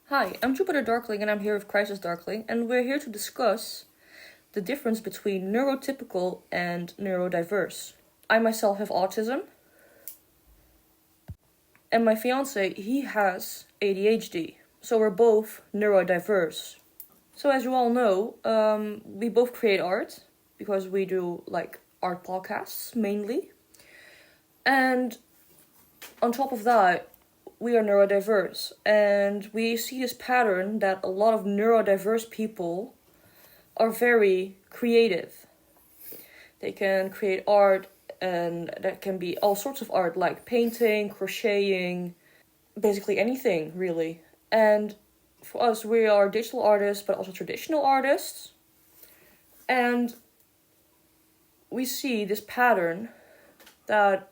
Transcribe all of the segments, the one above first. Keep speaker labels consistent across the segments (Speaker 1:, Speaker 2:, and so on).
Speaker 1: Hi, I'm Jupiter Darkling and I'm here with Crisis Darkling, and we're here to discuss the difference between neurotypical and neurodiverse. I myself have autism, and my fiance, he has ADHD, so we're both neurodiverse. So as you all know, we both create art, because we do, art podcasts, mainly. And on top of that, we are neurodiverse, and we see this pattern that a lot of neurodiverse people are very creative. They can create art, and that can be all sorts of art, like painting, crocheting, basically anything, really. And for us, we are digital artists, but also traditional artists. And we see this pattern that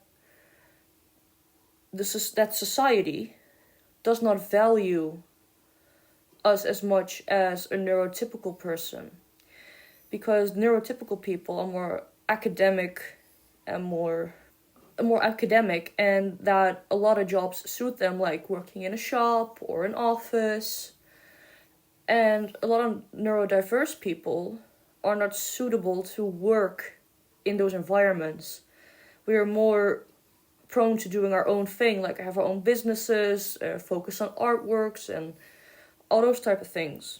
Speaker 1: that society does not value us as much as a neurotypical person, because neurotypical people are more academic and that a lot of jobs suit them, like working in a shop or an office. And a lot of neurodiverse people are not suitable to work in those environments. We are more prone to doing our own thing, like have our own businesses, focus on artworks and all those type of things.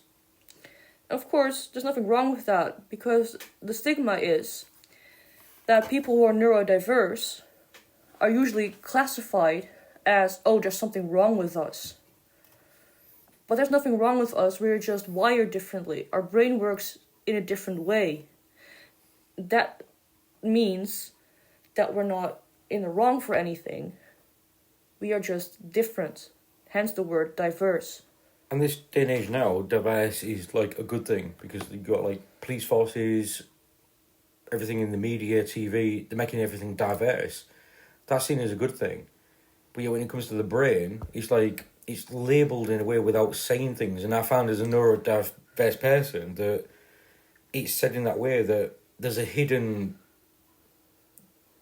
Speaker 1: Of course, there's nothing wrong with that, because the stigma is that people who are neurodiverse are usually classified as, oh, there's something wrong with us. But there's nothing wrong with us, we're just wired differently. Our brain works in a different way. That means that we're not in the wrong for anything. We are just different. Hence the word diverse.
Speaker 2: And this day and age now, diverse is like a good thing, because you've got like police forces, everything in the media, TV, they're making everything diverse. That's seen as a good thing. But yeah, when it comes to the brain, it's like it's labelled in a way without saying things. And I found as a neurodiverse person that it's said in that way that there's a hidden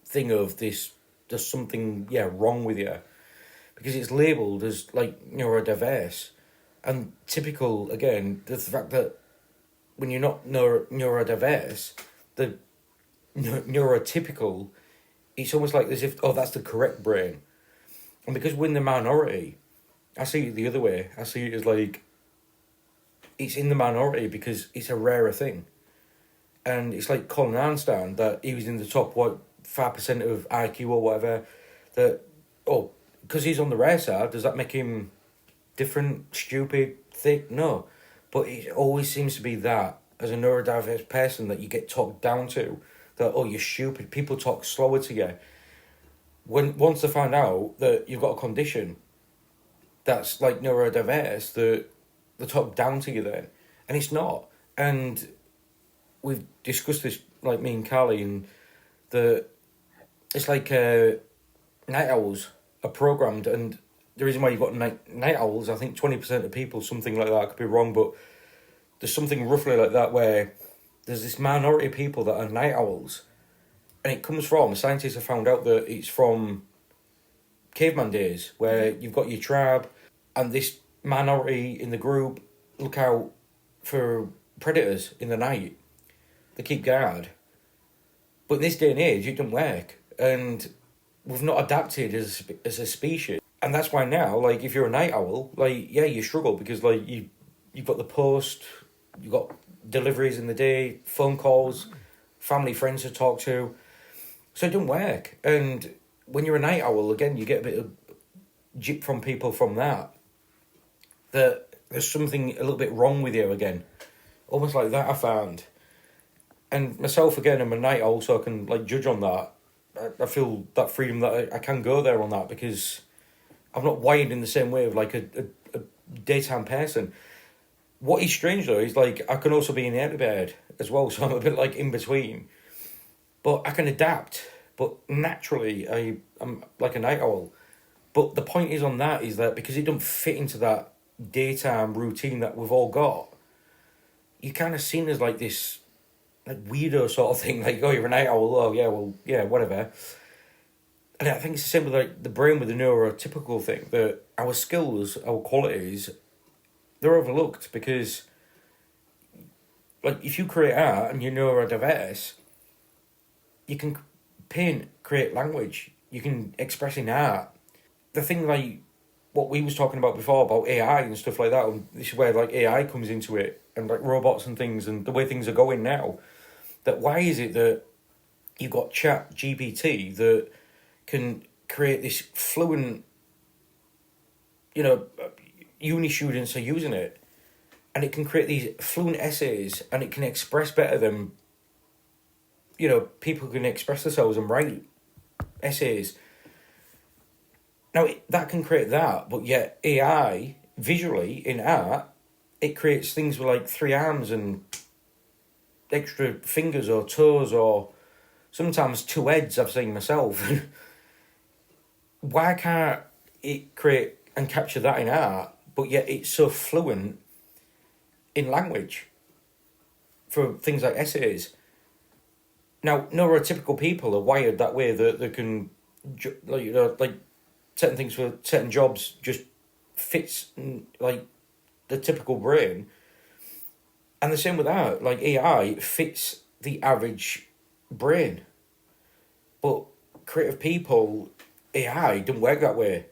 Speaker 2: thing of this, there's something wrong with you, because it's labelled as like neurodiverse. And typical, again, the fact that when you're not neurodiverse, the neurotypical, it's almost like as if, oh, that's the correct brain. And because we're in the minority, I see it the other way. I see it as like it's in the minority because it's a rarer thing. And it's like Colin Einstein, that he was in the top 5% of IQ or whatever, that, oh, because he's on the rare side, does that make him different, stupid, thick? No. But it always seems to be that, as a neurodiverse person, that you get talked down to, that, oh, you're stupid. People talk slower to you. Once they find out that you've got a condition that's like neurodiverse, that they talk down to you then. And it's not. And we've discussed this, like me and Carly, and it's like night owls are programmed, and the reason why you've got night owls, I think 20% of people, something like that, I could be wrong, but there's something roughly like that where there's this minority of people that are night owls, and it comes from, scientists have found out that it's from caveman days, where you've got your tribe, and this minority in the group look out for predators in the night. They keep guard. But in this day and age, it doesn't work. And we've not adapted as a species. And that's why now, like, if you're a night owl, like, yeah, you struggle, because, like, you've got the post, you've got deliveries in the day, phone calls, family, friends to talk to. So it doesn't work. And when you're a night owl, again, you get a bit of jip from people from that there's something a little bit wrong with you again. Almost like that, I found. And myself, again, I'm a night owl, so I can, like, judge on that. I feel that freedom that I can go there on that, because I'm not wired in the same way of, like, a daytime person. What is strange, though, is, like, I can also be an early bird as well, so I'm a bit, like, in between. But I can adapt. But naturally, I'm like a night owl. But the point is on that is that because it don't fit into that daytime routine that we've all got, you're kind of seen as, like, this, like, weirdo sort of thing. Like, oh, you're a night owl, oh, yeah, well, yeah, whatever. And I think it's the same with, like, the brain with the neurotypical thing, that our skills, our qualities they're overlooked because, like, if you create art and you're neurodiverse, you can paint, create language, you can express in art. The thing, like, what we was talking about before about AI and stuff like that, and this is where, like, AI comes into it, and, like, robots and things, and the way things are going now, that why is it that you've got Chat GPT that can create this fluent, uni students are using it, and it can create these fluent essays, and it can express better than, people can express themselves and write essays. Now, that can create that, but yet AI, visually, in art, it creates things with, like, 3 arms and extra fingers or toes, or sometimes 2 heads, I've seen myself. Why can't it create and capture that in art, but yet it's so fluent in language for things like essays? Now, neurotypical people are wired that way, that they can, like, certain things for certain jobs just fits, like, the typical brain. And the same with art, like, AI fits the average brain. But creative people, AI don't work that way.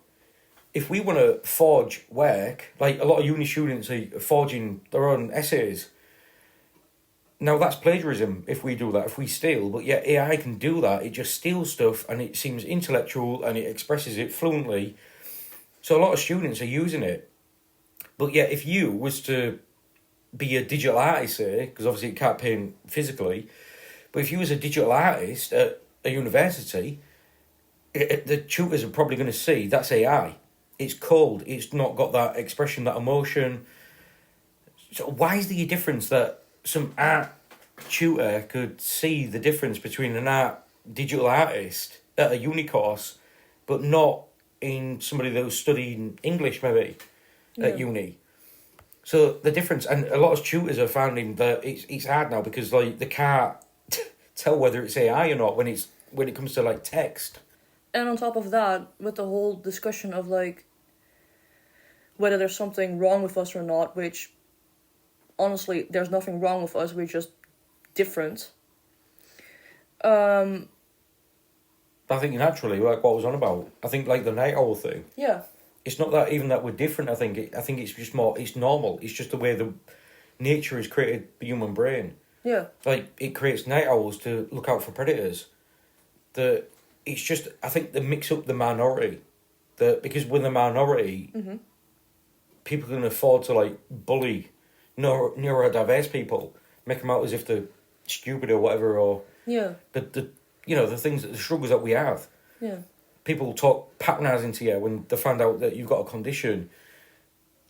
Speaker 2: If we want to forge work, like, a lot of uni students are forging their own essays. Now, that's plagiarism if we do that, if we steal, but yet AI can do that. It just steals stuff and it seems intellectual and it expresses it fluently. So a lot of students are using it. But yet, if you was to be a digital artist, say, because obviously it can't paint physically, but if you was a digital artist at a university, the tutors are probably going to see that's AI. It's cold. It's not got that expression, that emotion. So why is there a difference that some art tutor could see the difference between an art digital artist at a uni course, but not in somebody that was studying English maybe at uni? So the difference, and a lot of tutors are finding that it's hard now because, like, they can't tell whether it's AI or not when it comes to, like, text.
Speaker 1: And on top of that, with the whole discussion of, like, whether there's something wrong with us or not, which, honestly, there's nothing wrong with us, we're just different.
Speaker 2: I think naturally, like what I was on about, I think, like, the night owl thing.
Speaker 1: Yeah.
Speaker 2: It's not that even that we're different. I think it's just more. It's normal. It's just the way the nature has created the human brain.
Speaker 1: Yeah.
Speaker 2: Like, it creates night owls to look out for predators. It's just, I think they mix up the minority. Because with the minority, people can afford to, like, bully neurodiverse people, make them out as if they're stupid or whatever, or the things, the struggles that we have.
Speaker 1: Yeah.
Speaker 2: People talk patronising to you when they find out that you've got a condition,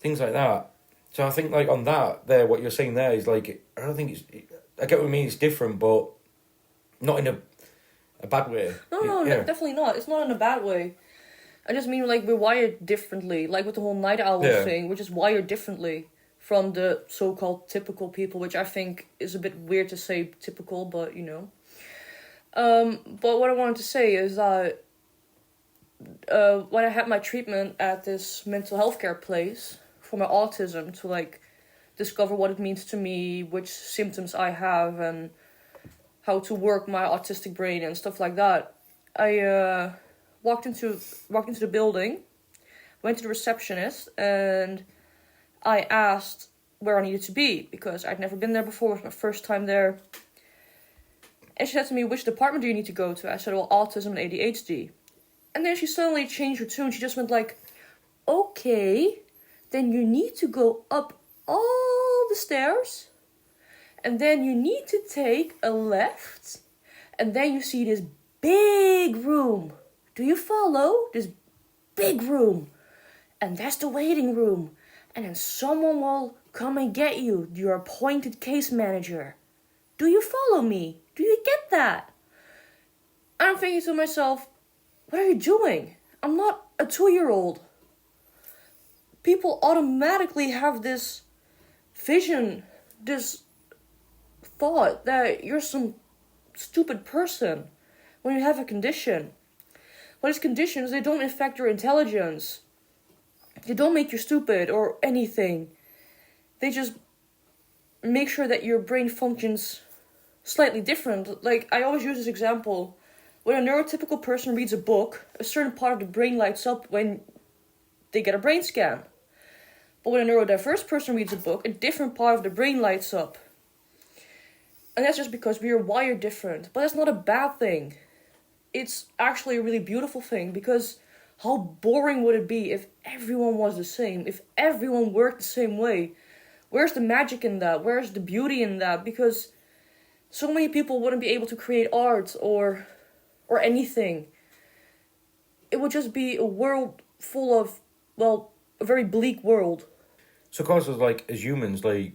Speaker 2: things like that. So I think, like, on that, there, what you're saying there is, like, I don't think I get what you mean, it's different, but not in a bad way.
Speaker 1: No, definitely not. It's not in a bad way. I just mean, like, we're wired differently. Like, with the whole night owl thing, we're just wired differently from the so-called typical people, which I think is a bit weird to say typical, but, But what I wanted to say is that when I had my treatment at this mental health care place for my autism, to, like, discover what it means to me, which symptoms I have, and how to work my autistic brain and stuff like that, I walked into the building, went to the receptionist, and I asked where I needed to be, because I'd never been there before. It was my first time there. And she said to me, "Which department do you need to go to?" I said, "Well, autism and ADHD." And then she suddenly changed her tune. She just went like, "Okay, then you need to go up all the stairs, and then you need to take a left, and then you see this big room. Do you follow? This big room. And that's the waiting room. And then someone will come and get you, your appointed case manager. Do you follow me? Do you get that?" And I'm thinking to myself, what are you doing? I'm not a 2-year-old. People automatically have this vision, this thought that you're some stupid person when you have a condition. But these conditions, they don't affect your intelligence. They don't make you stupid or anything. They just make sure that your brain functions slightly different. Like, I always use this example. When a neurotypical person reads a book, a certain part of the brain lights up when they get a brain scan. But when a neurodiverse person reads a book, a different part of the brain lights up. And that's just because we are wired different. But that's not a bad thing. It's actually a really beautiful thing, because how boring would it be if everyone was the same? If everyone worked the same way? Where's the magic in that? Where's the beauty in that? Because so many people wouldn't be able to create art or anything. It would just be a world full of, well, a very bleak world.
Speaker 2: So of course, as humans, we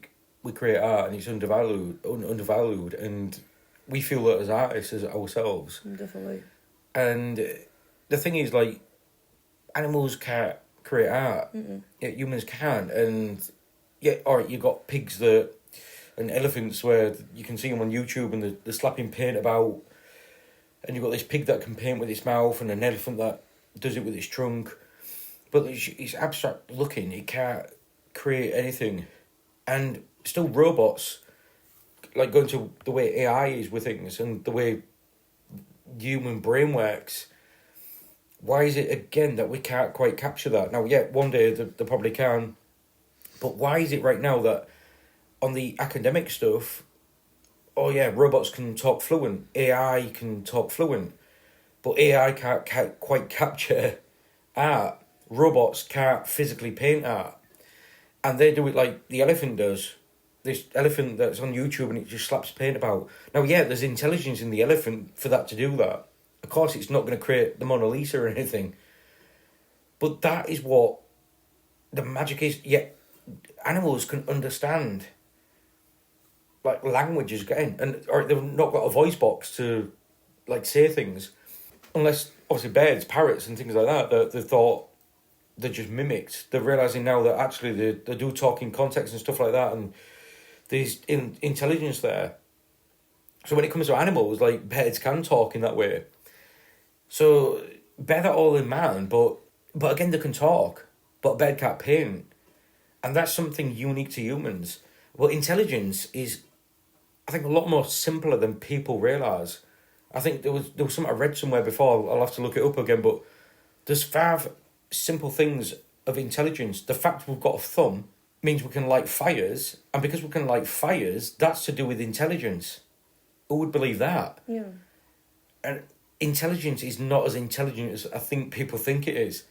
Speaker 2: create art and it's undervalued, and we feel that as artists as ourselves.
Speaker 1: Definitely.
Speaker 2: And the thing is, animals can't create art. Yet humans can. And yeah, alright, you got pigs and elephants where you can see them on YouTube and they're slapping paint about, and you've got this pig that can paint with its mouth and an elephant that does it with its trunk. But it's abstract looking. It can't create anything. And still robots, going to the way AI is with things and the way human brain works, why is it again that we can't quite capture that? Now, yeah, one day they probably can, but why is it right now that on the academic stuff, oh yeah, robots can talk fluent, AI can talk fluent, but AI can't quite capture art. Robots can't physically paint art. And they do it like the elephant does. This elephant that's on YouTube and it just slaps paint about. Now, yeah, there's intelligence in the elephant for that to do that. Of course, it's not going to create the Mona Lisa or anything. But that is what the magic is. Yet, animals can understand language is getting, or they've not got a voice box to say things, unless obviously birds, parrots, and things like that they thought they're just mimicked. They're realizing now that actually they do talk in context and stuff like that, and there's intelligence there. So when it comes to animals, birds can talk in that way. So bear that all in mind, but again, they can talk, but a bird can't paint, and that's something unique to humans. Well, intelligence is, I think, a lot more simpler than people realise. I think there was something I read somewhere before, I'll have to look it up again, but there's 5 simple things of intelligence. The fact we've got a thumb means we can light fires, and because we can light fires, that's to do with intelligence. Who would believe that?
Speaker 1: Yeah.
Speaker 2: And intelligence is not as intelligent as I think people think it is.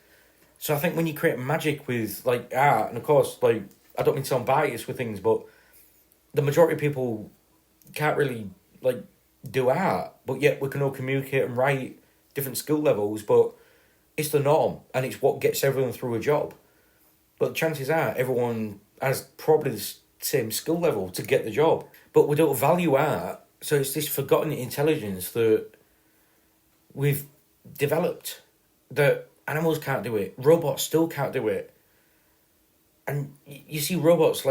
Speaker 2: So I think when you create magic with art, and of course, I don't mean to sound biased with things, but the majority of people can't really do art, but yet we can all communicate and write different skill levels, but it's the norm and it's what gets everyone through a job. But chances are everyone has probably the same skill level to get the job, but we don't value art. So it's this forgotten intelligence that we've developed, that animals can't do it, robots still can't do it. And you see robots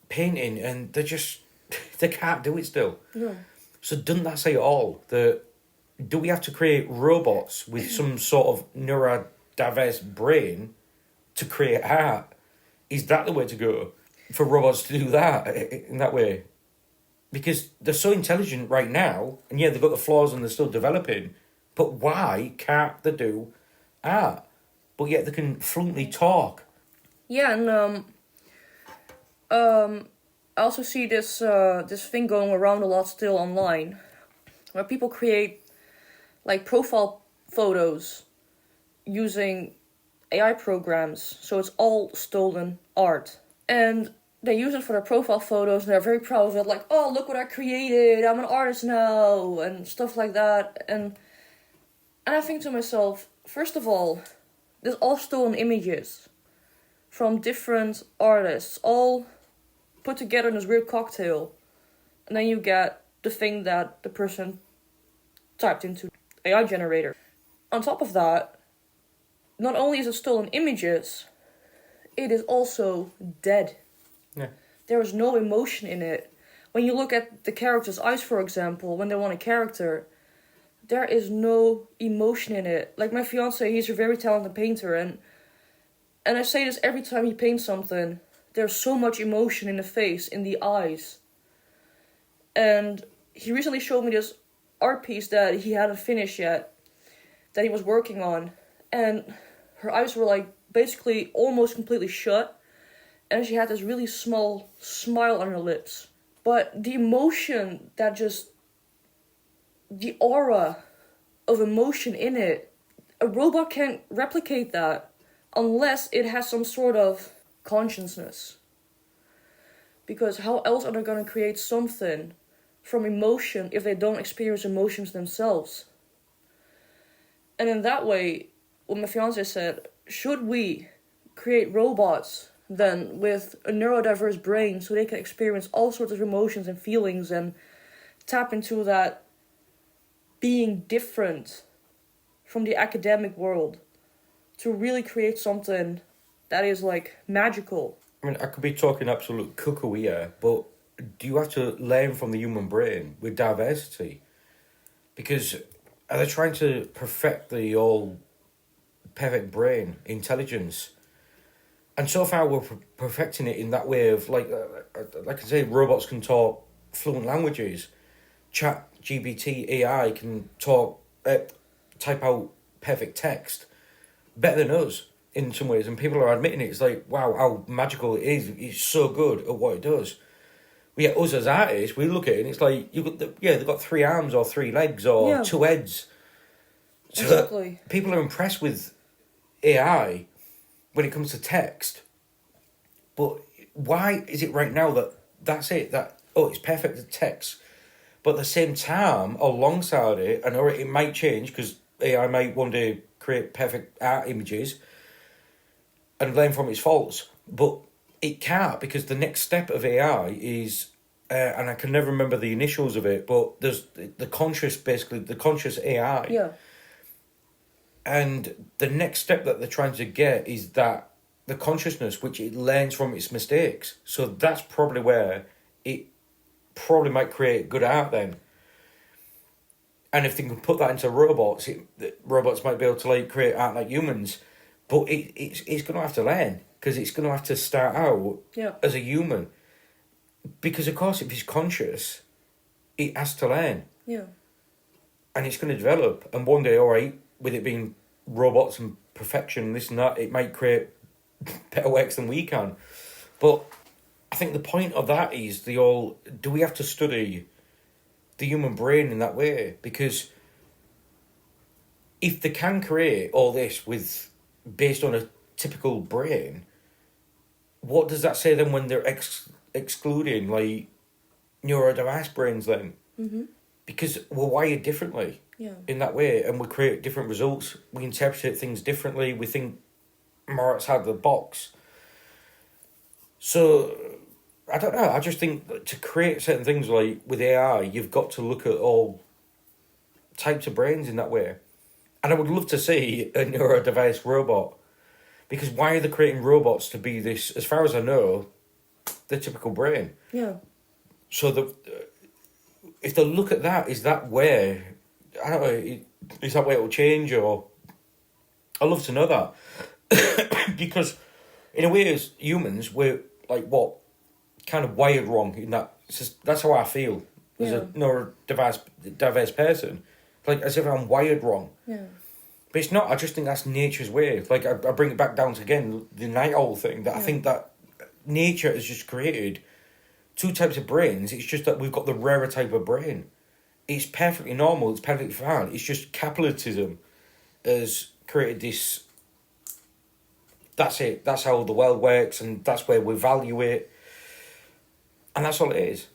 Speaker 2: painting and they can't do it still.
Speaker 1: No.
Speaker 2: So doesn't that say all? Do we have to create robots with some sort of neurodiverse brain to create art? Is that the way to go? For robots to do that in that way? Because they're so intelligent right now, and yeah, they've got the flaws and they're still developing, but why can't they do art? But yet they can fluently talk.
Speaker 1: Yeah, and I also see this thing going around a lot still online, where people create profile photos using AI programs, so it's all stolen art. And they use it for their profile photos and they're very proud of it, oh, look what I created, I'm an artist now, and stuff like that. And I think to myself, first of all, there's all stolen images from different artists, all put together in this weird cocktail. And then you get the thing that the person typed into AI generator. On top of that, not only is it stolen images, it is also dead.
Speaker 2: Yeah.
Speaker 1: There is no emotion in it. When you look at the character's eyes, for example, when they want a character, there is no emotion in it. My fiance, he's a very talented painter, and I say this every time he paints something. there's so much emotion in the face, in the eyes. And he recently showed me this art piece that he hadn't finished yet, that he was working on. And her eyes were like basically almost completely shut. And she had this really small smile on her lips. But the emotion that just... the aura of emotion in it, a robot can't replicate that unless it has some sort of consciousness. Because how else are they going to create something from emotion if they don't experience emotions themselves? And in that way, what my fiance said, should we create robots then with a neurodiverse brain so they can experience all sorts of emotions and feelings and tap into that being different from the academic world to really create something that is like magical?
Speaker 2: I mean, I could be talking absolute cuckoo here, but do you have to learn from the human brain with diversity? Because are they trying to perfect the all perfect brain intelligence? And so far we're perfecting it in that way of like I say, robots can talk fluent languages. Chat GPT AI can talk, type out perfect text better than us in some ways, and people are admitting it. It's like, wow, how magical it is. It's so good at what it does. But yet us as artists, we look at it and it's like, they've got 3 arms or 3 legs or 2 heads. So
Speaker 1: exactly.
Speaker 2: People are impressed with AI when it comes to text. But why is it right now that's it? It's perfect at text. But at the same time, alongside it, I know it might change because AI might one day create perfect art images and learn from its faults. But it can't, because the next step of AI is, and I can never remember the initials of it, but there's the conscious AI.
Speaker 1: Yeah.
Speaker 2: And the next step that they're trying to get is that the consciousness, which it learns from its mistakes. So that's probably where it probably might create good art then. And if they can put that into robots, robots might be able to like create art like humans. But it's going to have to learn, because it's going to have to start out as a human. Because, of course, if it's conscious, it has to learn.
Speaker 1: Yeah.
Speaker 2: And it's going to develop. And one day, all right, with it being robots and perfection, this and that, it might create better works than we can. But I think the point of that is do we have to study the human brain in that way? Because if they can create all this based on a typical brain, what does that say then when they're excluding like neurodiverse brains then?
Speaker 1: Mm-hmm.
Speaker 2: Because we're wired differently in that way, and we create different results. We interpret things differently. We think more outside the box. So I don't know. I just think that to create certain things like with AI, you've got to look at all types of brains in that way. And I would love to see a neurodiverse robot. Because why are they creating robots to be this, as far as I know, the typical brain?
Speaker 1: Yeah.
Speaker 2: So if they look at that, is that where, I don't know, is that where it will change? Or I'd love to know that. Because in a way, as humans, we're like, kind of wired wrong in that. That's how I feel as a neurodiverse person. Like, as if I'm wired wrong.
Speaker 1: Yeah.
Speaker 2: But it's not. I just think that's nature's way. Like, I bring it back down to, again, the night owl thing. That I think that nature has just created 2 types of brains. It's just that we've got the rarer type of brain. It's perfectly normal. It's perfectly fine. It's just capitalism has created this. That's it. That's how the world works, and that's where we value it. And that's all it is.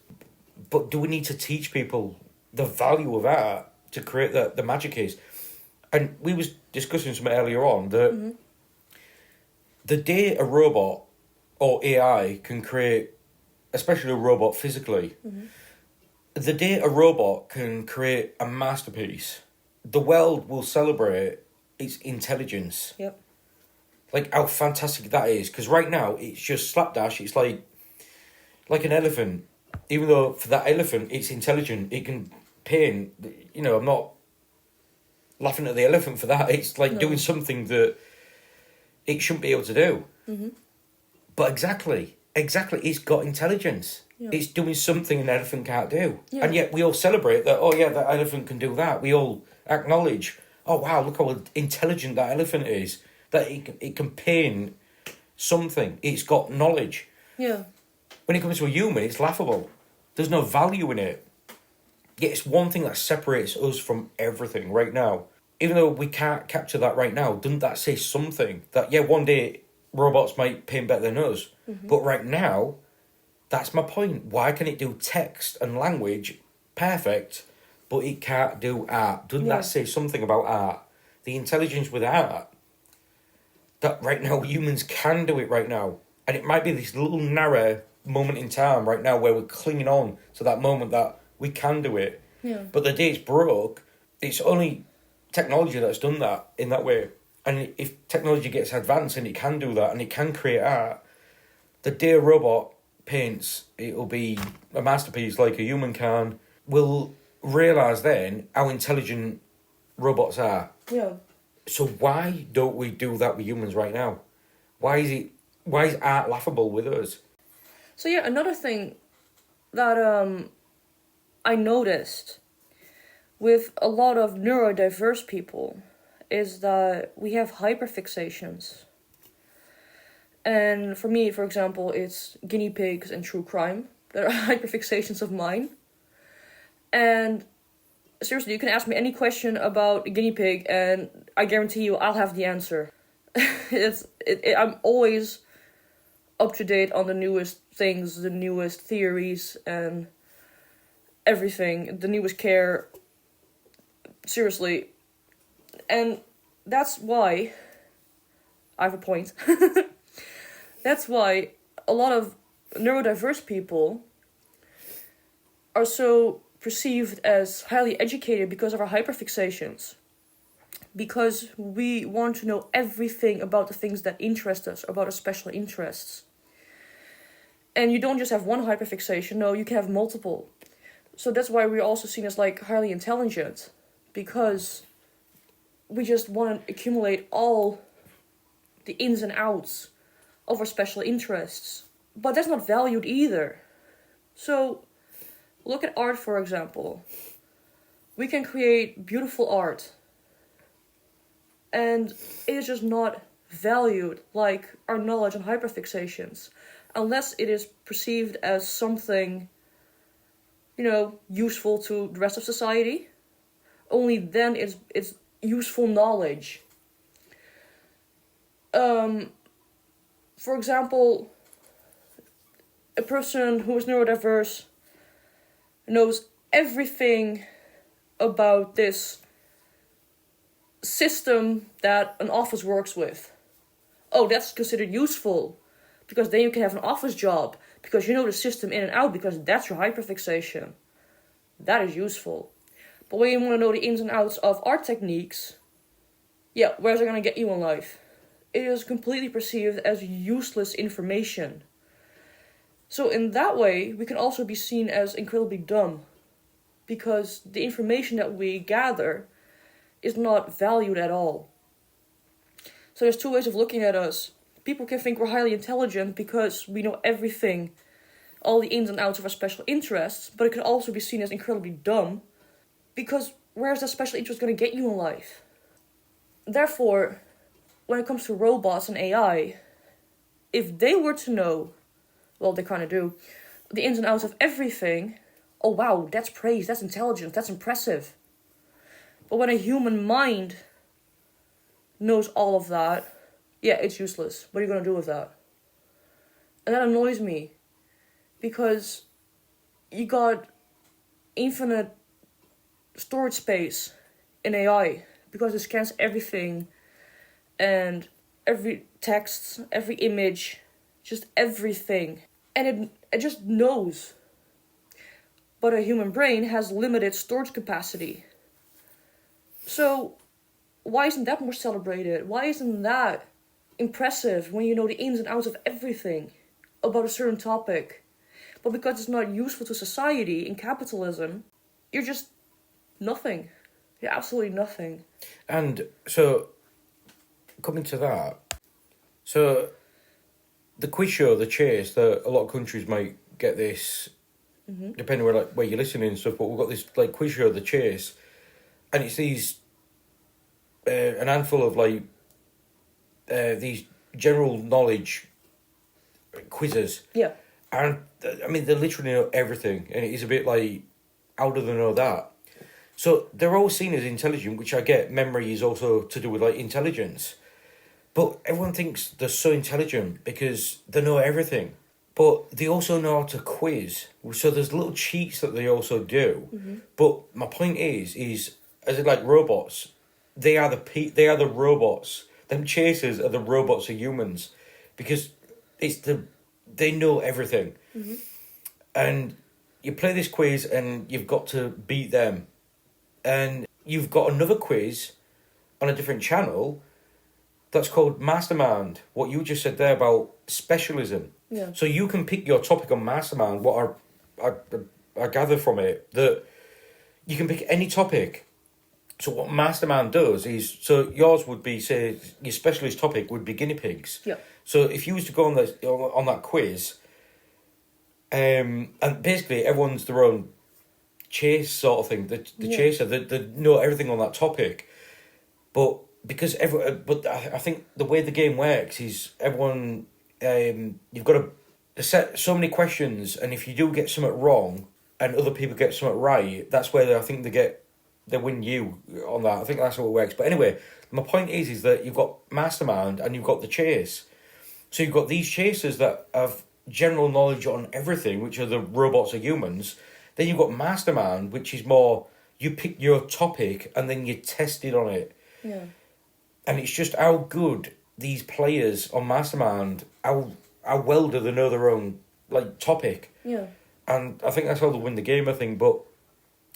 Speaker 2: But do we need to teach people the value of art to create the magic is? And we was discussing something earlier on that the day a robot or AI can create, especially a robot physically, the day a robot can create a masterpiece, the world will celebrate its intelligence.
Speaker 1: Yep.
Speaker 2: Like how fantastic that is. Because right now, it's just slapdash. It's like an elephant. Even though for that elephant, it's intelligent. It can paint. I'm not laughing at the elephant for that. It's like doing something that it shouldn't be able to do. Mm-hmm. But exactly, Exactly, it's got intelligence.
Speaker 1: Yeah.
Speaker 2: It's doing something an elephant can't do.
Speaker 1: Yeah.
Speaker 2: And yet we all celebrate that, oh yeah, that elephant can do that. We all acknowledge, oh wow, look how intelligent that elephant is. That it can paint something. It's got knowledge.
Speaker 1: Yeah.
Speaker 2: When it comes to a human, it's laughable. There's no value in it. Yet it's one thing that separates us from everything right now. Even though we can't capture that right now, doesn't that say something? That, yeah, one day robots might paint better than us.
Speaker 1: Mm-hmm.
Speaker 2: But right now, that's my point. Why can it do text and language perfect, but it can't do art? Doesn't that say something about art? The intelligence with art. That right now humans can do it right now. And it might be this little narrow moment in time right now where we're clinging on to that moment that we can do it.
Speaker 1: Yeah.
Speaker 2: But the day it's broke, it's only technology that's done that in that way. And if technology gets advanced and it can do that and it can create art, the day a robot paints, it'll be a masterpiece like a human can. We'll realise then how intelligent robots are.
Speaker 1: Yeah.
Speaker 2: So why don't we do that with humans right now? Why is art laughable with us?
Speaker 1: So yeah, another thing that I noticed with a lot of neurodiverse people is that we have hyperfixations. And for me, for example, it's guinea pigs and true crime that are hyperfixations of mine. And seriously, you can ask me any question about a guinea pig and I guarantee you I'll have the answer. I'm always up to date on the newest things, the newest theories and everything, the newest care. Seriously. And that's why I have a point. That's why a lot of neurodiverse people are so perceived as highly educated because of our hyperfixations. Because we want to know everything about the things that interest us, about our special interests. And you don't just have one hyperfixation, no, you can have multiple. So that's why we're also seen as like highly intelligent. Because we just want to accumulate all the ins and outs of our special interests. But that's not valued either. So, look at art, for example. We can create beautiful art. And it is just not valued like our knowledge and hyperfixations. Unless it is perceived as something, useful to the rest of society. Only then it's useful knowledge. For example, a person who is neurodiverse knows everything about this system that an office works with. Oh, that's considered useful, because then you can have an office job, because you know the system in and out, because that's your hyperfixation. That is useful. But when you want to know the ins and outs of art techniques, where's it going to get you in life? It is completely perceived as useless information. So in that way, we can also be seen as incredibly dumb. Because the information that we gather is not valued at all. So there's two ways of looking at us. People can think we're highly intelligent because we know everything, all the ins and outs of our special interests, but it can also be seen as incredibly dumb, because where's that special interest going to get you in life? Therefore, when it comes to robots and AI, if they were to know, well, they kind of do, the ins and outs of everything, oh wow, that's praise, that's intelligence, that's impressive. But when a human mind knows all of that, it's useless. What are you going to do with that? And that annoys me. Because you got infinite storage space in AI. Because it scans everything. And every text, every image, just everything. And it just knows. But a human brain has limited storage capacity. So, why isn't that more celebrated? Why isn't that impressive when you know the ins and outs of everything about a certain topic? But because it's not useful to society in capitalism, you're just nothing. You're absolutely nothing.
Speaker 2: And so, coming to that, so the quiz show, the Chase, a lot of countries might get this, depending on where you're listening and stuff. But we've got this like quiz show, the Chase, and it's these an handful of like these general knowledge quizzes.
Speaker 1: Yeah.
Speaker 2: And I mean, they literally know everything, and it is a bit like, how do they know that? So they're all seen as intelligent, which I get. Memory is also to do with like intelligence, but everyone thinks they're so intelligent because they know everything. But they also know how to quiz. So there's little cheats that they also do. But my point is as it like robots, they are the robots. Them chasers are the robots of humans, because they know everything. And you play this quiz and you've got to beat them. And you've got another quiz on a different channel that's called Mastermind. What you just said there about specialism.
Speaker 1: Yeah.
Speaker 2: So you can pick your topic on Mastermind. What I gather from it, that you can pick any topic. So what Mastermind does is, so yours would be, say, your specialist topic would be guinea pigs.
Speaker 1: Yeah.
Speaker 2: So if you was to go on that quiz, and basically everyone's their own chase sort of thing. The chaser, they know everything on that topic, but because but I think the way the game works is everyone, you've got to set so many questions, and if you do get something wrong and other people get something right, that's where I think they win you on that. I think that's how it works. But anyway, my point is that you've got Mastermind and you've got the Chase. So you've got these chasers that have general knowledge on everything, which are the robots or humans. Then you've got Mastermind, which is more, you pick your topic and then you test it on it.
Speaker 1: Yeah.
Speaker 2: And it's just how good these players on Mastermind, how well do they know their own like topic.
Speaker 1: Yeah.
Speaker 2: And I think that's how they'll win the game, I think. But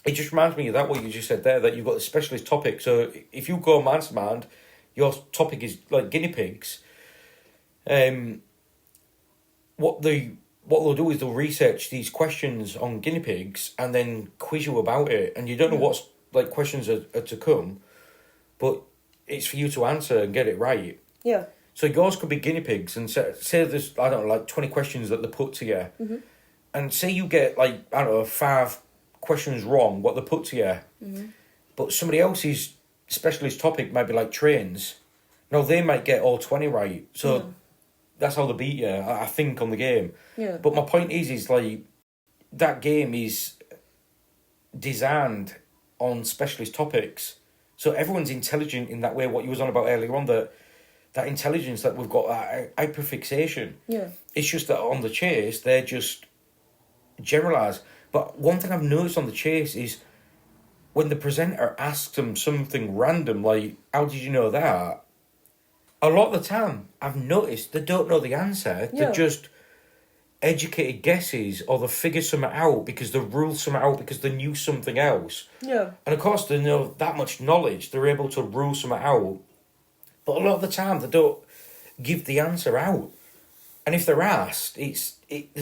Speaker 2: it just reminds me of that, what you just said there, that you've got a specialist topic. So if you go Mastermind, your topic is like guinea pigs. What they'll do is they'll research these questions on guinea pigs and then quiz you about it. And you don't know what's like questions are to come, but it's for you to answer and get it right.
Speaker 1: Yeah.
Speaker 2: So yours could be guinea pigs, and say there's, I don't know, like 20 questions that they put to you. And say you get like, I don't know, 5 questions wrong, what they put to you. But somebody else's specialist topic might be like trains. No, they might get all 20 right. So that's how they beat you, I think, on the game.
Speaker 1: Yeah.
Speaker 2: But my point is like, that game is designed on specialist topics. So everyone's intelligent in that way, what you was on about earlier on, that intelligence that we've got, that hyperfixation.
Speaker 1: Yeah.
Speaker 2: It's just that on the Chase, they're just generalised. But one thing I've noticed on the Chase is when the presenter asks them something random, like, how did you know that? A lot of the time, I've noticed they don't know the answer.
Speaker 1: Yeah.
Speaker 2: They're just educated guesses, or they figure something out because they ruled something out because they knew something else.
Speaker 1: Yeah.
Speaker 2: And of course, they know that much knowledge, they're able to rule something out. But a lot of the time, they don't give the answer out. And if they're asked, they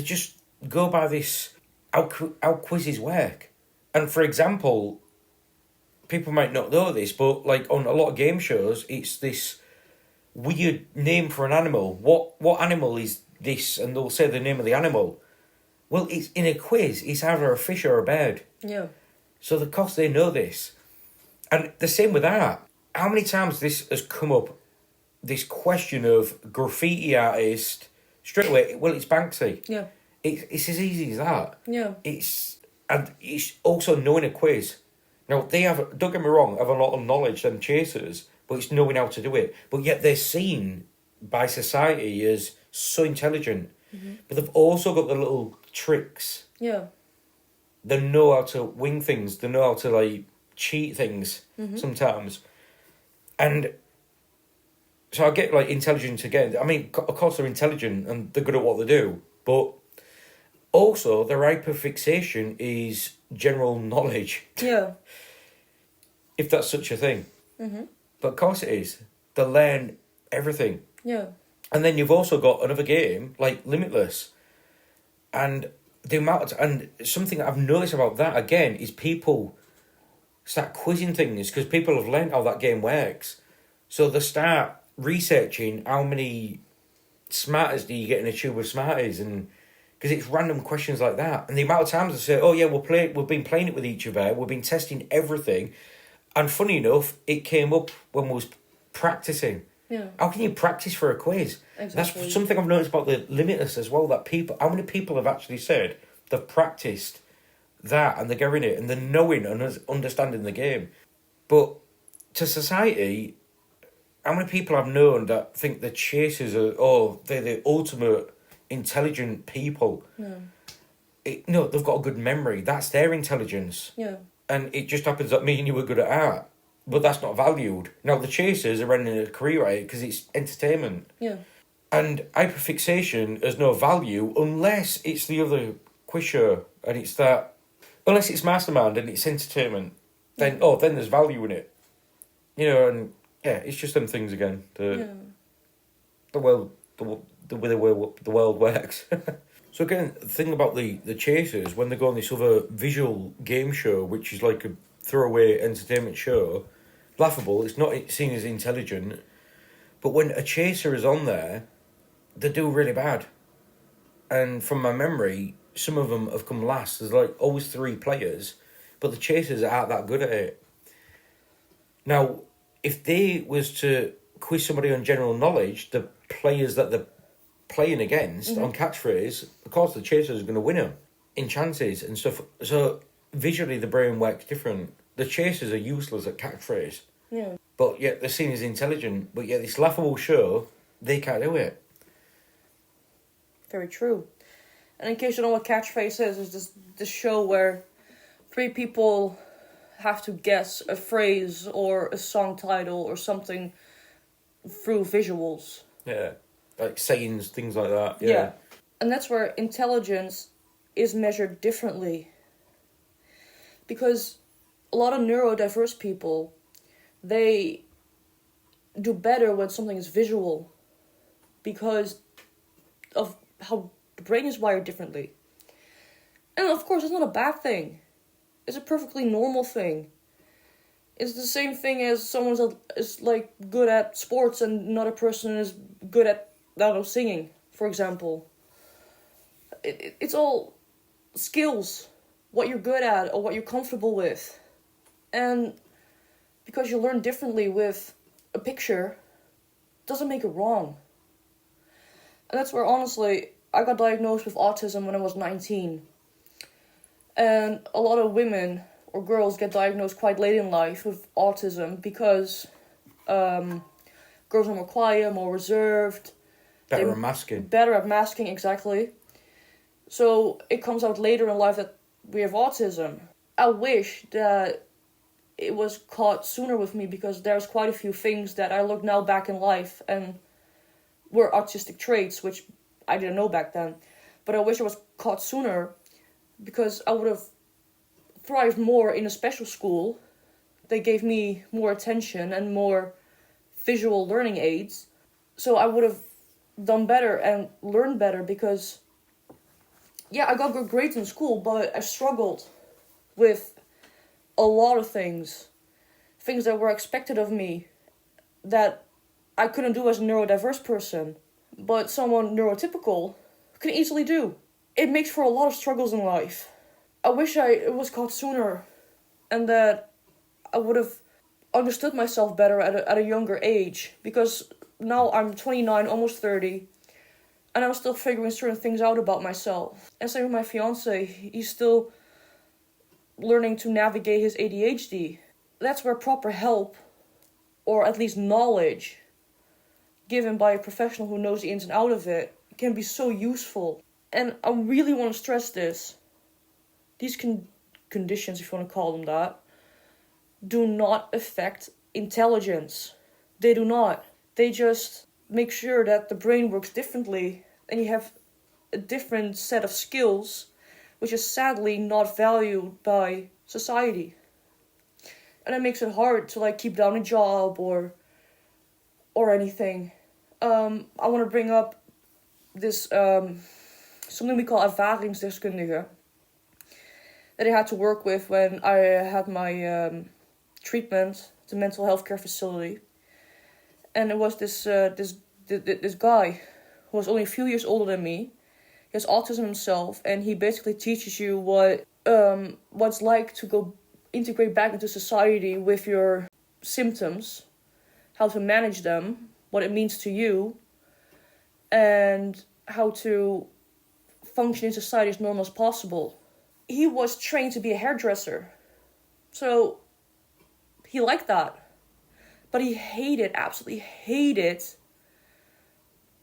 Speaker 2: just go by this, how quizzes work. And for example, people might not know this, but like on a lot of game shows, it's this weird name for an animal. What animal is this? And they'll say the name of the animal. Well, it's in a quiz, it's either a fish or a bird.
Speaker 1: Yeah.
Speaker 2: So of course they know this. And the same with art. How many times this has come up, this question of graffiti artist, straight away, well, it's Banksy.
Speaker 1: Yeah.
Speaker 2: It's as easy as that.
Speaker 1: Yeah.
Speaker 2: It's also knowing a quiz. Now, they have, don't get me wrong, have a lot of knowledge, them chasers, but it's knowing how to do it. But yet they're seen by society as so intelligent. But they've also got the little tricks.
Speaker 1: Yeah.
Speaker 2: They know how to wing things. They know how to, like, cheat things sometimes. And so I get, like, intelligence again. I mean, of course they're intelligent and they're good at what they do. But also, their hyperfixation is general knowledge.
Speaker 1: Yeah.
Speaker 2: If that's such a thing. But of course it is. They learn everything.
Speaker 1: Yeah.
Speaker 2: And then you've also got another game, like Limitless. And the amount of, and something that I've noticed about that, again, is people start quizzing things because people have learned how that game works. So they start researching how many Smarties do you get in a tube of Smarties? And because it's random questions like that. And the amount of times I say, oh yeah, we've been playing it with each other, we've been testing everything. And funny enough, it came up when we was practicing.
Speaker 1: Yeah.
Speaker 2: How can you practice for a quiz?
Speaker 1: Exactly.
Speaker 2: That's something I've noticed about the Limitless as well, that how many people have actually said they've practiced that and they're getting it and they're knowing and understanding the game. But to society, how many people I've known that think the chasers they're the ultimate intelligent people? No, they've got a good memory. That's their intelligence.
Speaker 1: Yeah.
Speaker 2: And it just happens that me and you are good at art. But that's not valued. Now, the chasers are running a career at it because it's entertainment.
Speaker 1: Yeah.
Speaker 2: And hyperfixation has no value unless it's the other quiz show. And it's that... Unless it's Mastermind and it's entertainment. Then there's value in it. You know, and... Yeah, it's just them things again. The way the world works. So again, the thing about the chasers, when they go on this other visual game show, which is like a throwaway entertainment show, laughable, it's not seen as intelligent, but when a chaser is on there, they do really bad. And from my memory, some of them have come last. There's like always 3 players, but the chasers aren't that good at it. Now, if they was to quiz somebody on general knowledge, the players that they're playing against on catchphrase, of course the chasers are going to win them in chances and stuff. So visually the brain works different. The chasers are useless at catchphrase.
Speaker 1: Yeah.
Speaker 2: But yet they're seen as intelligent. But yet this laughable show, they can't do it.
Speaker 1: Very true. And in case you don't know what catchphrase is, it's this show where 3 people have to guess a phrase or a song title or something through visuals.
Speaker 2: Yeah. Like sayings, things like that.
Speaker 1: Yeah. And that's where intelligence is measured differently. Because a lot of neurodiverse people, they do better when something is visual. Because of how the brain is wired differently. And of course, it's not a bad thing. It's a perfectly normal thing. It's the same thing as someone is like good at sports and another person is good at, I don't know, singing, for example. It's all skills, what you're good at or what you're comfortable with. And because you learn differently with a picture, doesn't make it wrong. And that's where, honestly, I got diagnosed with autism when I was 19. And a lot of women or girls get diagnosed quite late in life with autism because girls are more quiet, more reserved.
Speaker 2: Better at masking.
Speaker 1: Better at masking, exactly. So it comes out later in life that we have autism. I wish that it was caught sooner with me because there's quite a few things that I look now back in life and were autistic traits, which I didn't know back then. But I wish it was caught sooner because I would have thrived more in a special school. They gave me more attention and more visual learning aids. So I would have done better and learned better because, yeah, I got good grades in school, but I struggled with a lot of things. Things that were expected of me that I couldn't do as a neurodiverse person, but someone neurotypical can easily do. It makes for a lot of struggles in life. I wish it was caught sooner and that I would have understood myself better at a younger age, because now I'm 29, almost 30, and I'm still figuring certain things out about myself. And same with my fiance, he's still learning to navigate his ADHD. That's where proper help, or at least knowledge, given by a professional who knows the ins and outs of it, can be so useful. And I really want to stress this. These conditions, if you want to call them that, do not affect intelligence. They do not. They just make sure that the brain works differently and you have a different set of skills, which is sadly not valued by society. And it makes it hard to keep down a job or anything. I want to bring up this something we call ervaringsdeskundige that I had to work with when I had my treatment at the mental health care facility. And it was this guy who was only a few years older than me. He has autism himself, and he basically teaches you what's like to go integrate back into society with your symptoms, how to manage them, what it means to you, and how to function in society as normal as possible. He was trained to be a hairdresser, so he liked that. But he absolutely hated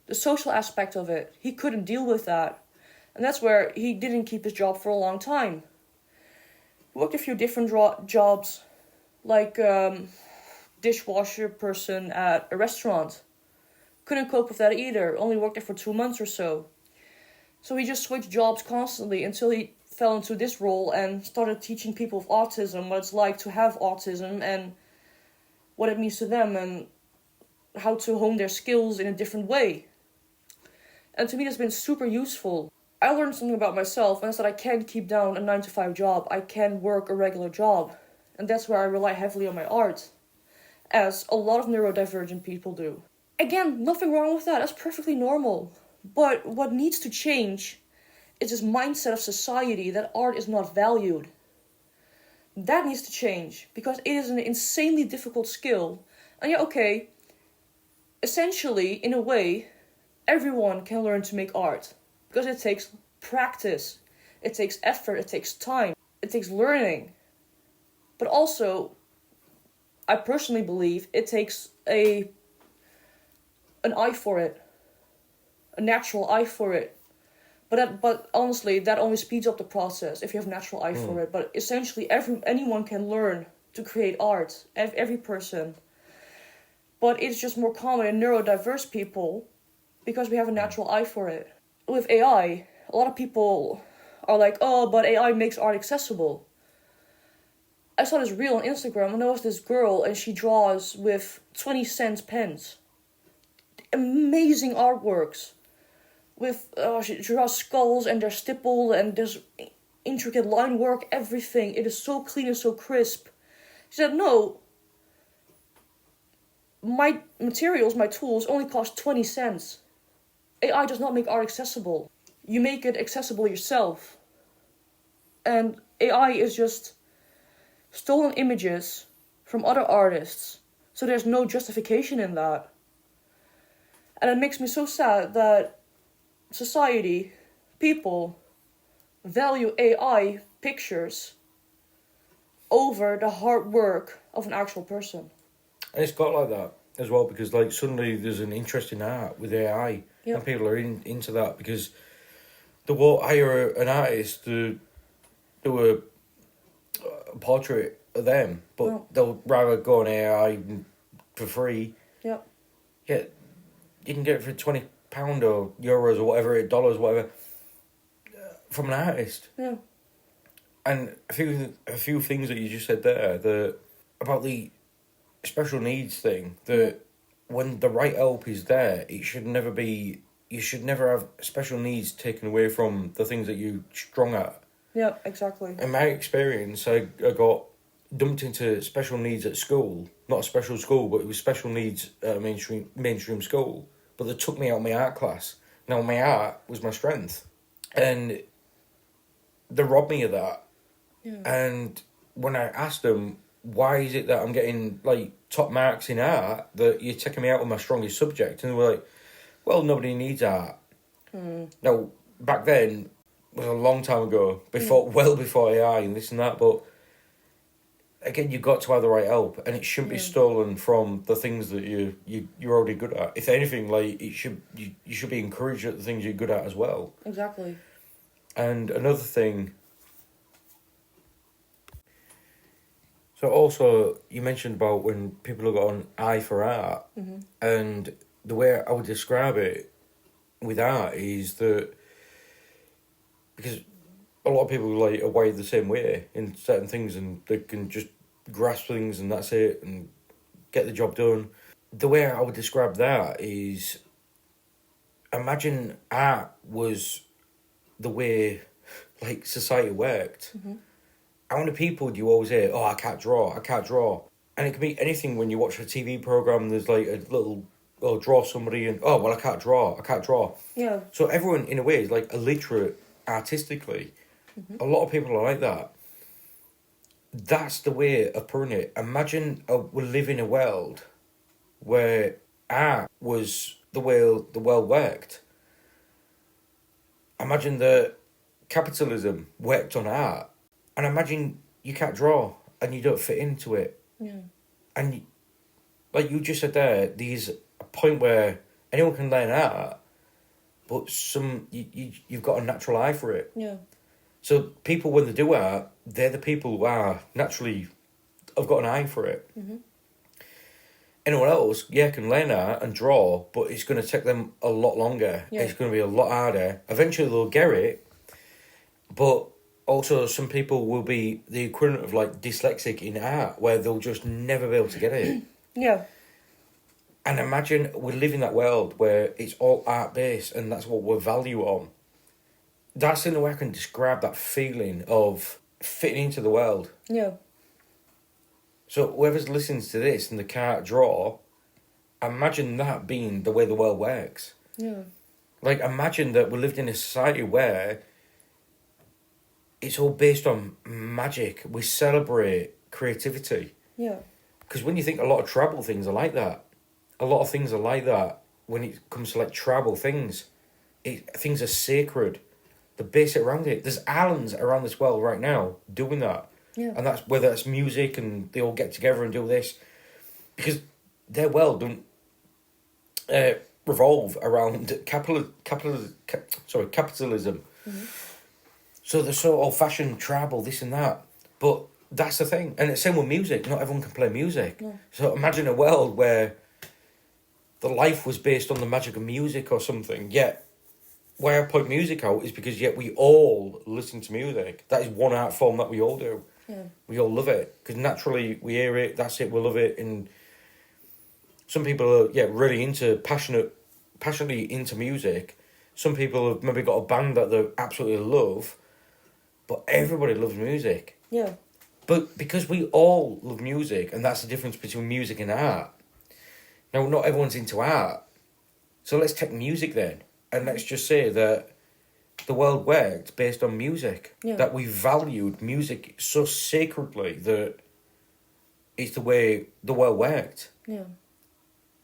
Speaker 1: the social aspect of it. He couldn't deal with that. And that's where he didn't keep his job for a long time. He worked a few different jobs, like dishwasher person at a restaurant. Couldn't cope with that either, only worked there for 2 months or so. So he just switched jobs constantly until he fell into this role and started teaching people with autism what it's like to have autism and what it means to them and how to hone their skills in a different way. And to me, that's been super useful. I learned something about myself, and that's that I can keep down a 9-to-5 job. I can work a regular job. And that's where I rely heavily on my art, as a lot of neurodivergent people do. Again, nothing wrong with that. That's perfectly normal. But what needs to change is this mindset of society that art is not valued. That needs to change, because it is an insanely difficult skill. And yeah, okay, essentially, in a way, everyone can learn to make art. Because it takes practice, it takes effort, it takes time, it takes learning. But also, I personally believe it takes an eye for it. A natural eye for it. But honestly, that only speeds up the process if you have a natural eye for it. But essentially, anyone can learn to create art. Every person. But it's just more common in neurodiverse people because we have a natural eye for it. With AI, a lot of people are like, oh, but AI makes art accessible. I saw this reel on Instagram, and there was this girl, and she draws with 20-cent pens. Amazing artworks. She draws skulls, and they're stippled, and there's intricate line work, everything. It is so clean and so crisp. She said, no, my materials, my tools, only cost 20 cents. AI does not make art accessible. You make it accessible yourself. And AI is just stolen images from other artists. So there's no justification in that. And it makes me so sad that society, people, value AI pictures over the hard work of an actual person.
Speaker 2: And it's got like that as well, because like suddenly there's an interest in art with AI. Yep. And people are into that because they won't hire an artist to do a portrait of them, but they'll rather go on AI for free.
Speaker 1: Yep.
Speaker 2: Yeah, you can get it for £20 or euros or whatever, dollars, whatever, from an artist.
Speaker 1: Yeah.
Speaker 2: And a few things that you just said there, about the special needs thing, that when the right help is there, you should never have special needs taken away from the things that you're strong at.
Speaker 1: Yeah, exactly.
Speaker 2: In my experience, I got dumped into special needs at school. Not a special school, but it was special needs at a mainstream school. But they took me out of my art class. Now, my art was my strength. And they robbed me of that.
Speaker 1: Yeah.
Speaker 2: And when I asked them, why is it that I'm getting like top marks in art, that you're taking me out of my strongest subject? And they were like, well, nobody needs art. Now, back then, it was a long time ago, well before AI and this and that, but again, you've got to have the right help, and it shouldn't be stolen from the things that you're already good at. If anything, like you should be encouraged at the things you're good at as well.
Speaker 1: Exactly.
Speaker 2: And another thing, so also you mentioned about when people have got an eye for art, and the way I would describe it with art is that because a lot of people like are wired the same way in certain things, and they can just grasp things and that's it and get the job done. The way I would describe that is, imagine art was the way like society worked. How many people do you always hear, oh, I can't draw. And it can be anything. When you watch a TV program, there's like a little or draw somebody and, oh, well, I can't draw.
Speaker 1: Yeah.
Speaker 2: So everyone, in a way, is like illiterate artistically. A lot of people are like that. That's the way of putting it. Imagine we live in a world where art was the way the world worked. Imagine that capitalism worked on art. And imagine you can't draw and you don't fit into it.
Speaker 1: Yeah.
Speaker 2: And like you just said there, there's a point where anyone can learn art, but you've got a natural eye for it.
Speaker 1: Yeah.
Speaker 2: So people, when they do art, they're the people who are naturally have got an eye for it. Anyone else, can learn art and draw, but it's going to take them a lot longer.
Speaker 1: Yeah.
Speaker 2: It's going to be a lot harder. Eventually they'll get it, but also some people will be the equivalent of like dyslexic in art, where they'll just never be able to get it.
Speaker 1: Yeah.
Speaker 2: And imagine we live in that world where it's all art-based and that's what we value on. That's the only way I can describe that feeling of fitting into the world.
Speaker 1: Yeah.
Speaker 2: So whoever's listens to this and they can't draw, imagine that being the way the world works.
Speaker 1: Yeah.
Speaker 2: Like, imagine that we lived in a society where it's all based on magic. We celebrate creativity.
Speaker 1: Yeah.
Speaker 2: Because when you think a lot of tribal things are like that. A lot of things are like that when it comes to like tribal things. Things are sacred. The base around it. There's islands around this world right now doing that.
Speaker 1: Yeah.
Speaker 2: And that's whether it's music and they all get together and do this. Because their world don't revolve around capitalism. So they're so old-fashioned, tribal, this and that. But that's the thing. And it's same with music. Not everyone can play music.
Speaker 1: Yeah.
Speaker 2: So imagine a world where the life was based on the magic of music or something. Yet, why I point music out is because yet we all listen to music. That is one art form that we all do.
Speaker 1: Yeah.
Speaker 2: We all love it. Because naturally we hear it, that's it, we love it. And some people are, really passionately into music. Some people have maybe got a band that they absolutely love. But everybody loves music.
Speaker 1: Yeah.
Speaker 2: But because we all love music, and that's the difference between music and art. Now, not everyone's into art. So let's take music then. And let's just say that the world worked based on music.
Speaker 1: Yeah.
Speaker 2: That we valued music so sacredly that it's the way the world worked.
Speaker 1: Yeah.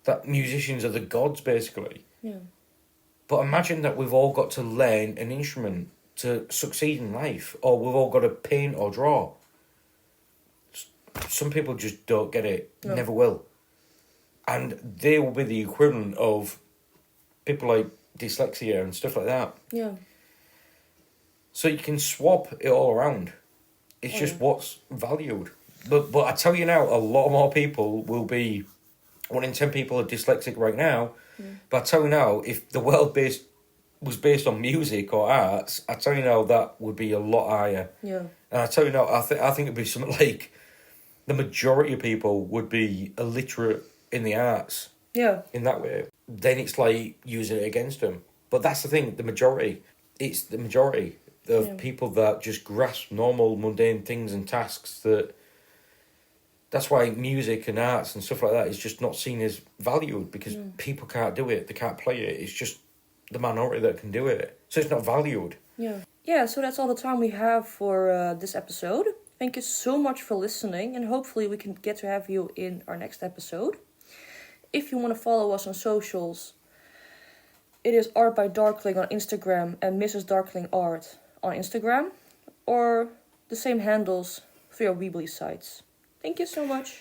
Speaker 2: That musicians are the gods, basically.
Speaker 1: Yeah.
Speaker 2: But imagine that we've all got to learn an instrument to succeed in life. Or we've all got to paint or draw. Some people just don't get it.
Speaker 1: No.
Speaker 2: Never will. And they will be the equivalent of people like dyslexia and stuff like that.
Speaker 1: Yeah.
Speaker 2: So you can swap it all around. It's just what's valued. But I tell you now, a lot more people will be... 1 in 10 people are dyslexic right now. But I tell you now, if the world was based on music or arts, I tell you now that would be a lot higher.
Speaker 1: Yeah.
Speaker 2: And I tell you now, I think it'd be something like the majority of people would be illiterate in the arts.
Speaker 1: Yeah.
Speaker 2: In that way. Then it's like using it against them. But that's the thing, the majority. It's the majority of people that just grasp normal, mundane things and tasks that... That's why music and arts and stuff like that is just not seen as valued because people can't do it, they can't play it. It's just the minority that can do it. So it's not valued.
Speaker 1: Yeah. Yeah, so that's all the time we have for this episode. Thank you so much for listening, and hopefully we can get to have you in our next episode. If you want to follow us on socials, it is Art by Darkling on Instagram and Mrs. Darkling Art on Instagram, or the same handles for your Weebly sites. Thank you so much.